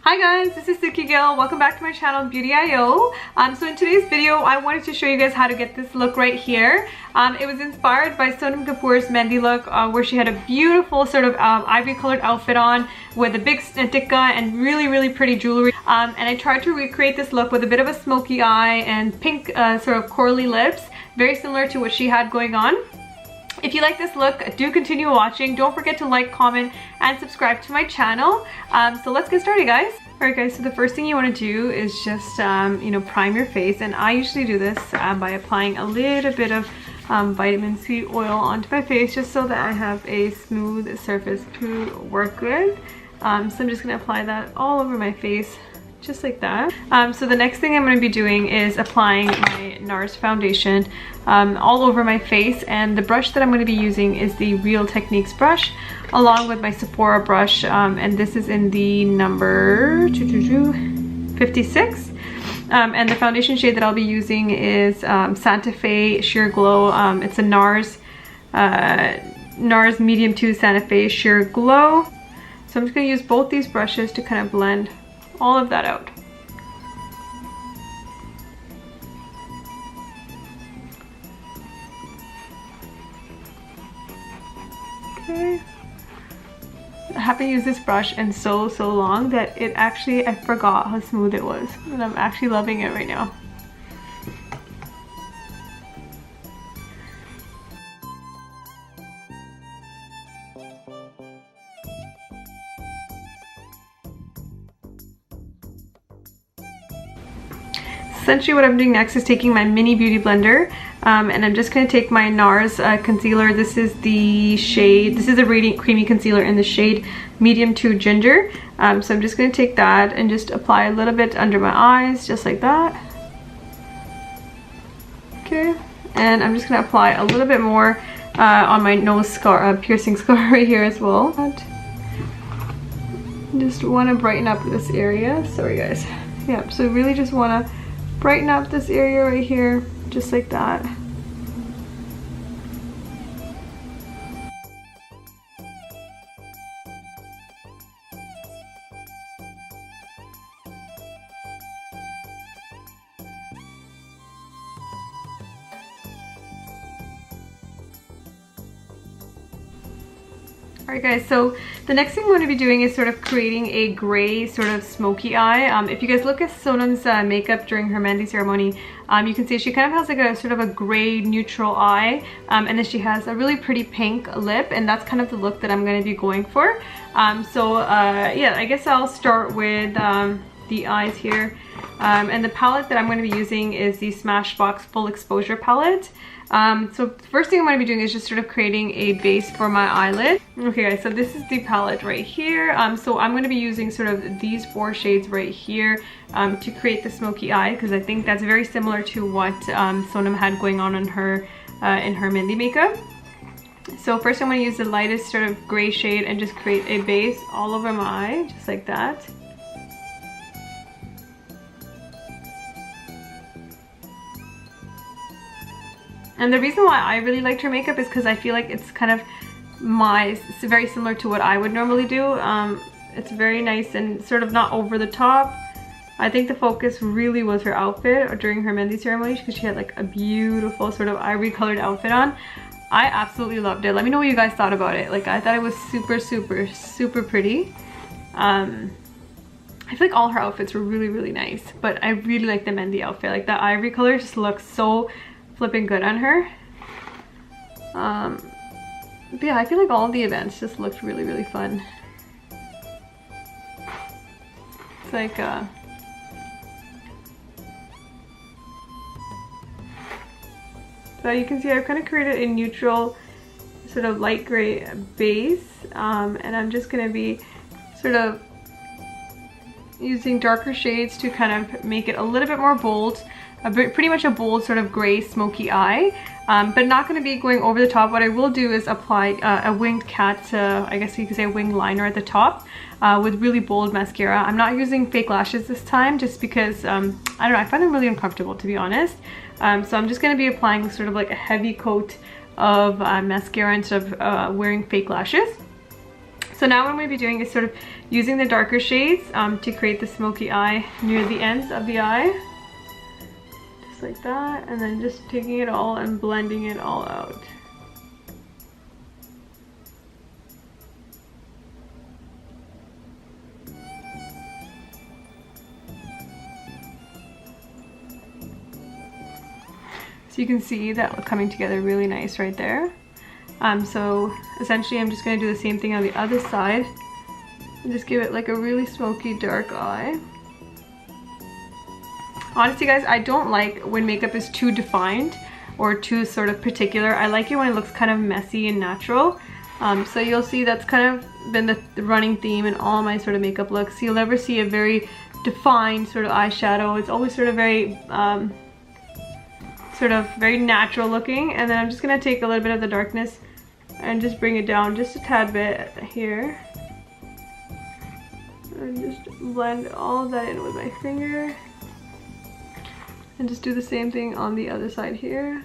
Hi guys, this is Suki Gill. Welcome back to my channel Beautyio. So in today's video, I wanted to show you guys how to get this look right here. It was inspired by Sonam Kapoor's Mehndi look, where she had a beautiful sort of ivory colored outfit on with a big tikka and really pretty jewelry. And I tried to recreate this look with a bit of a smoky eye and pink sort of corally lips, very similar to what she had going on. If you like this look, do continue watching. Don't forget to like, comment, and subscribe to my channel. So let's get started, guys. Alright guys, so the first thing you want to do is just, prime your face. And I usually do this by applying a little bit of vitamin C oil onto my face just so that I have a smooth surface to work with. So I'm just going to apply that all over my face, just like that. So the next thing I'm going to be doing is applying my Nars foundation all over my face, and the brush that I'm going to be using is the Real Techniques brush along with my Sephora brush, and this is in the number 56. And the foundation shade that I'll be using is Sante Sheer Glow. It's a Nars Medium 2 Sante Sheer Glow. So I'm just going to use both these brushes to kind of blend all of that out. Okay. I haven't used this brush in so long that I forgot how smooth it was, and I'm actually loving it right now. Essentially what I'm doing next is taking my mini beauty blender, and I'm just going to take my Nars concealer. This is the Radiant Creamy Concealer in the shade Medium 2 Ginger. So I'm just going to take that and just apply a little bit under my eyes, just like that. Okay, and I'm just going to apply a little bit more on my nose scar, piercing scar right here as well. Just want to brighten up this area. Sorry guys. Yeah, so really just want to brighten up this area right here, just like that. Alright guys, so the next thing I'm going to be doing is sort of creating a gray sort of smoky eye. If you guys look at Sonam's makeup during her Mehndi ceremony, you can see she kind of has like a sort of a gray neutral eye, and then she has a really pretty pink lip, and that's kind of the look that I'm going to be going for. Yeah, I guess I'll start with the eyes here. And the palette that I'm going to be using is the Smashbox Full Exposure palette. So the first thing I'm going to be doing is just sort of creating a base for my eyelid. Okay guys, so this is the palette right here. So I'm going to be using sort of these 4 shades right here to create the smoky eye, because I think that's very similar to what Sonam had going on in her Mehndi makeup. So first I'm going to use the lightest sort of gray shade and just create a base all over my eye, just like that. And the reason why I really liked her makeup is because I feel like it's kind of it's very similar to what I would normally do. It's very nice and sort of not over the top. I think the focus really was her outfit during her Mehndi ceremony, because she had like a beautiful sort of ivory colored outfit on. I absolutely loved it. Let me know what you guys thought about it. Like, I thought it was super pretty. I feel like all her outfits were really nice, but I really like the Mehndi outfit. Like, that ivory color just looks so flipping good on her. But yeah, I feel like all of the events just looked really fun. It's like so you can see I've kind of created a neutral sort of light gray base, and I'm just going to be sort of using darker shades to kind of make it a little bit more bold. Pretty much a bold sort of gray smoky eye, but not going to be going over the top. What I will do is apply a winged cat, I guess you could say a winged liner at the top, with really bold mascara. I'm not using fake lashes this time, just because I don't know, I find them really uncomfortable, to be honest. So I'm just going to be applying sort of like a heavy coat of mascara instead of wearing fake lashes. So now what I'm going to be doing is sort of using the darker shades to create the smoky eye near the ends of the eye. Just like that, and then just taking it all and blending it all out. So you can see that coming together really nice right there. So essentially I'm just going to do the same thing on the other side and just give it like a really smoky dark eye. Honestly guys, I don't like when makeup is too defined or too sort of particular. I like it when it looks kind of messy and natural. So you'll see that's kind of been the running theme in all my sort of makeup looks. You'll never see a very defined sort of eyeshadow. It's always sort of very natural looking, and then I'm just gonna take a little bit of the darkness and just bring it down just a tad bit here and just blend all of that in with my finger, and just do the same thing on the other side here.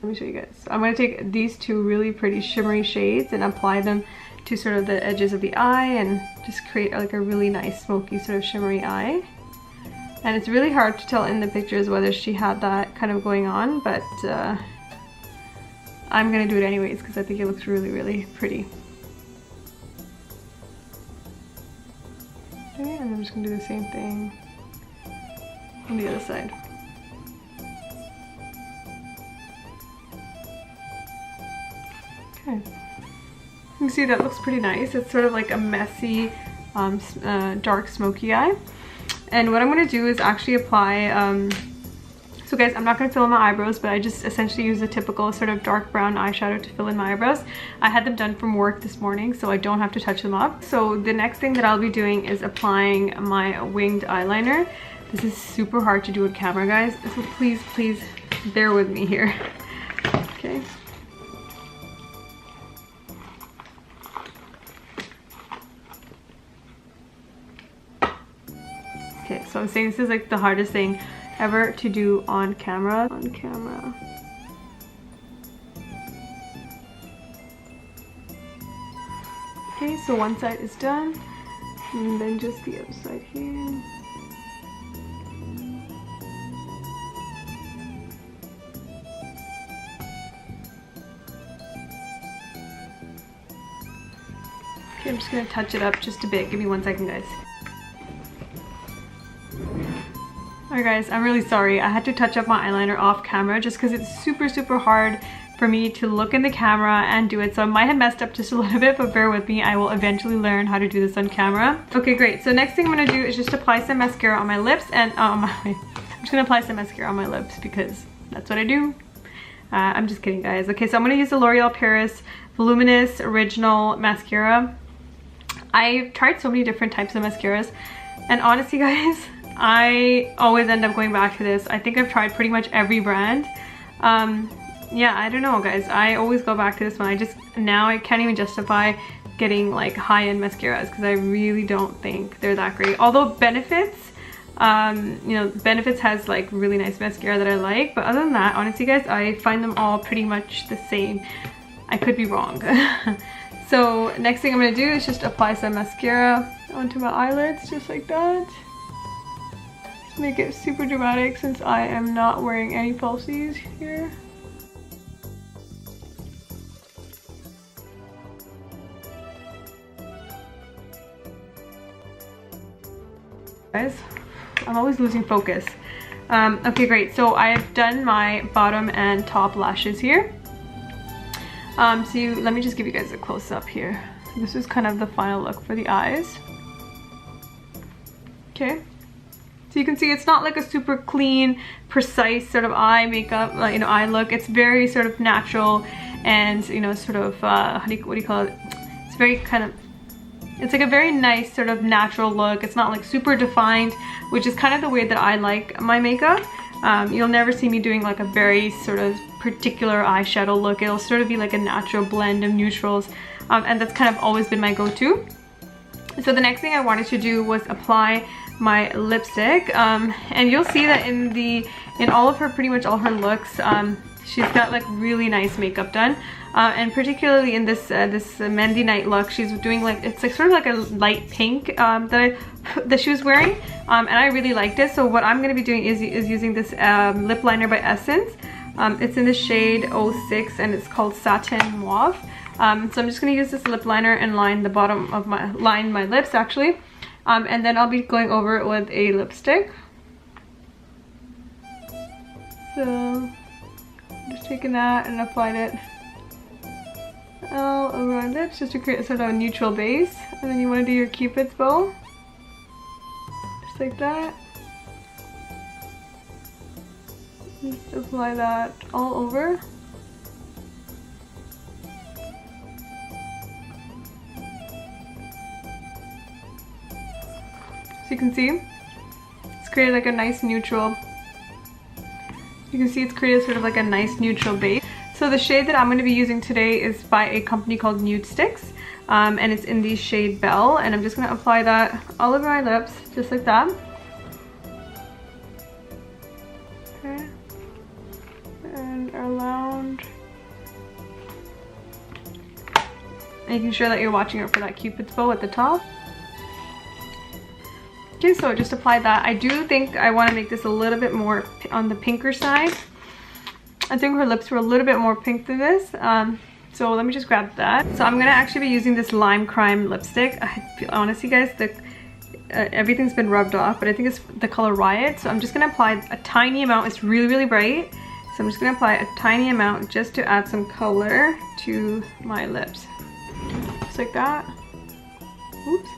Let me show you guys. I'm going to take these two really pretty shimmery shades and apply them to sort of the edges of the eye and just create like a really nice smoky sort of shimmery eye. And it's really hard to tell in the pictures whether she had that kind of going on, but I'm gonna do it anyways because I think it looks really, really pretty. Okay, and I'm just gonna do the same thing on the other side. Okay, you can see that looks pretty nice. It's sort of like a messy, dark smoky eye. And what I'm going to do is actually apply, so guys, I'm not going to fill in my eyebrows, but I just essentially use a typical sort of dark brown eyeshadow to fill in my eyebrows. I had them done from work this morning, so I don't have to touch them up. So the next thing that I'll be doing is applying my winged eyeliner. This is super hard to do with camera, guys, so please, please bear with me here. Okay. Okay, so I'm saying this is like the hardest thing ever to do on camera. Okay, so one side is done, and then just the other side here. Okay, I'm just gonna touch it up just a bit. Give me 1 second, guys. Alright guys, I'm really sorry. I had to touch up my eyeliner off camera just because it's super, super hard for me to look in the camera and do it. So I might have messed up just a little bit, but bear with me. I will eventually learn how to do this on camera. Okay, great. So next thing I'm going to do is just apply some mascara on my lips and I'm just going to apply some mascara on my lips because that's what I do. I'm just kidding, guys. Okay, so I'm going to use the L'Oreal Paris Voluminous Original Mascara. I've tried so many different types of mascaras, and honestly, guys, I always end up going back to this. I think I've tried pretty much every brand. Yeah, I don't know, guys. I always go back to this one. Now I can't even justify getting like high-end mascaras because I really don't think they're that great. Although Benefits, you know, Benefits has like really nice mascara that I like, but other than that, honestly, guys, I find them all pretty much the same. I could be wrong. So next thing I'm gonna do is just apply some mascara onto my eyelids, just like that. Make it super dramatic since I am not wearing any falsies here. Guys, I'm always losing focus. Okay, great. So I've done my bottom and top lashes here. Let me just give you guys a close-up here. So this is kind of the final look for the eyes. Okay. So you can see it's not like a super clean, precise sort of eye makeup, you know, eye look. It's very sort of natural and, you know, sort of, what do you call it? It's very kind of, it's like a very nice sort of natural look. It's not like super defined, which is kind of the way that I like my makeup. You'll never see me doing like a very sort of particular eyeshadow look. It'll sort of be like a natural blend of neutrals, and that's kind of always been my go-to. So the next thing I wanted to do was apply my lipstick, and you'll see that in all of her, pretty much all her looks, She's got like really nice makeup done, and particularly in this this Mehndi night look, she's doing like, it's like sort of like a light pink that she was wearing, and I really liked it. So what I'm going to be doing is using this lip liner by Essence. It's in the shade 06 and it's called Satin Mauve. So I'm just going to use this lip liner and line the bottom of my lips actually, and then I'll be going over it with a lipstick. So just taking that and applied it all over my lips just to create sort of a neutral base. And then you want to do your Cupid's bow, just like that. Just apply that all over. So you can see it's created like a nice neutral. You can see it's created sort of like a nice neutral base. So the shade that I'm going to be using today is by a company called Nudestix, and it's in the shade Belle, and I'm just going to apply that all over my lips just like that. Okay. And around, making sure that you're watching out for that Cupid's bow at the top. Okay, so just apply that. I do think I want to make this a little bit more on the pinker side. I think her lips were a little bit more pink than this. So let me just grab that. So I'm going to actually be using this Lime Crime lipstick. Honestly guys, everything's been rubbed off, but I think it's the color Riot. So I'm just going to apply a tiny amount. It's really, really bright. So I'm just going to apply a tiny amount just to add some color to my lips. Just like that. Oops.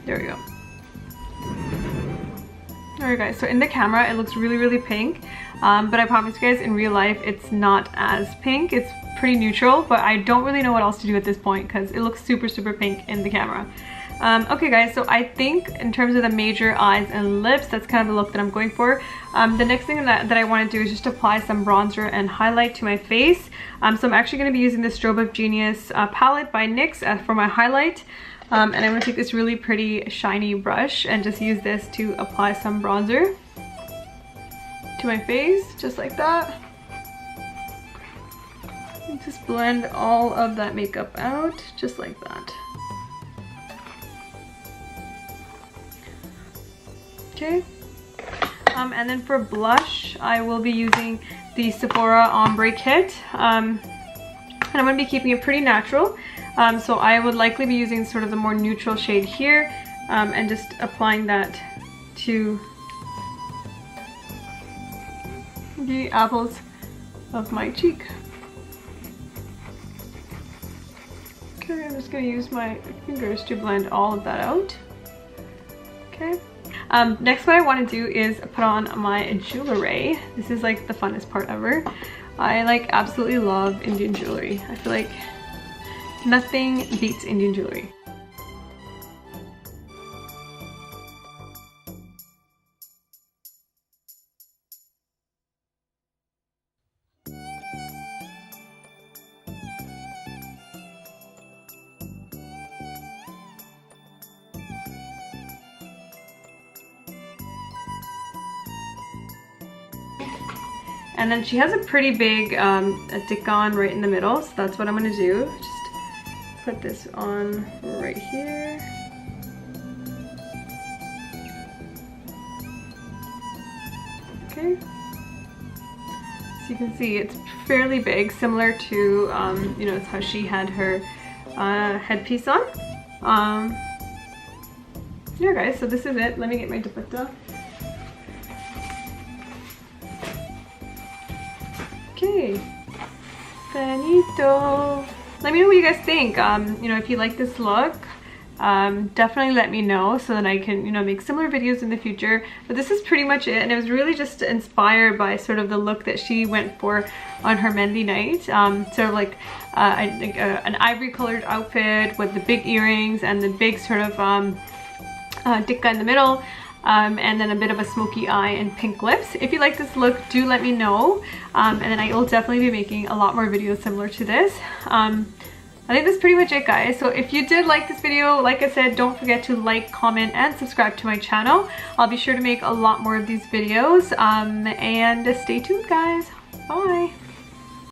There we go. Alright guys, so in the camera it looks really, really pink, but I promise you guys in real life it's not as pink. It's pretty neutral, but I don't really know what else to do at this point because it looks super, super pink in the camera. Okay guys, so I think in terms of the major eyes and lips, that's kind of the look that I'm going for. The next thing that I want to do is just apply some bronzer and highlight to my face. So I'm actually going to be using the Strobe of Genius palette by NYX for my highlight. And I'm going to take this really pretty shiny brush and just use this to apply some bronzer to my face, just like that. And just blend all of that makeup out, just like that. Okay. And then for blush, I will be using the Sephora Ombre kit. And I'm going to be keeping it pretty natural. So I would likely be using sort of the more neutral shade here, and just applying that to the apples of my cheek. Okay, I'm just going to use my fingers to blend all of that out. Okay. Next what I want to do is put on my jewelry. This is like the funnest part ever. I like absolutely love Indian jewelry. I feel like nothing beats Indian jewelry. And then she has a pretty big dickon right in the middle, so that's what I'm going to do. Just put this on right here. Okay. So you can see it's fairly big, similar to, you know, it's how she had her headpiece on. Yeah guys, so this is it. Let me get my dupatta. Okay, Benito. Let me know what you guys think. You know, if you like this look, definitely let me know so that I can, you know, make similar videos in the future. But this is pretty much it, and it was really just inspired by sort of the look that she went for on her Mehndi night. Sort of like I think an ivory colored outfit with the big earrings and the big sort of tikka in the middle. And then a bit of a smoky eye and pink lips. If you like this look, do let me know. And then I will definitely be making a lot more videos similar to this. I think that's pretty much it, guys. So if you did like this video, like I said, don't forget to like, comment, and subscribe to my channel. I'll be sure to make a lot more of these videos, and stay tuned, guys.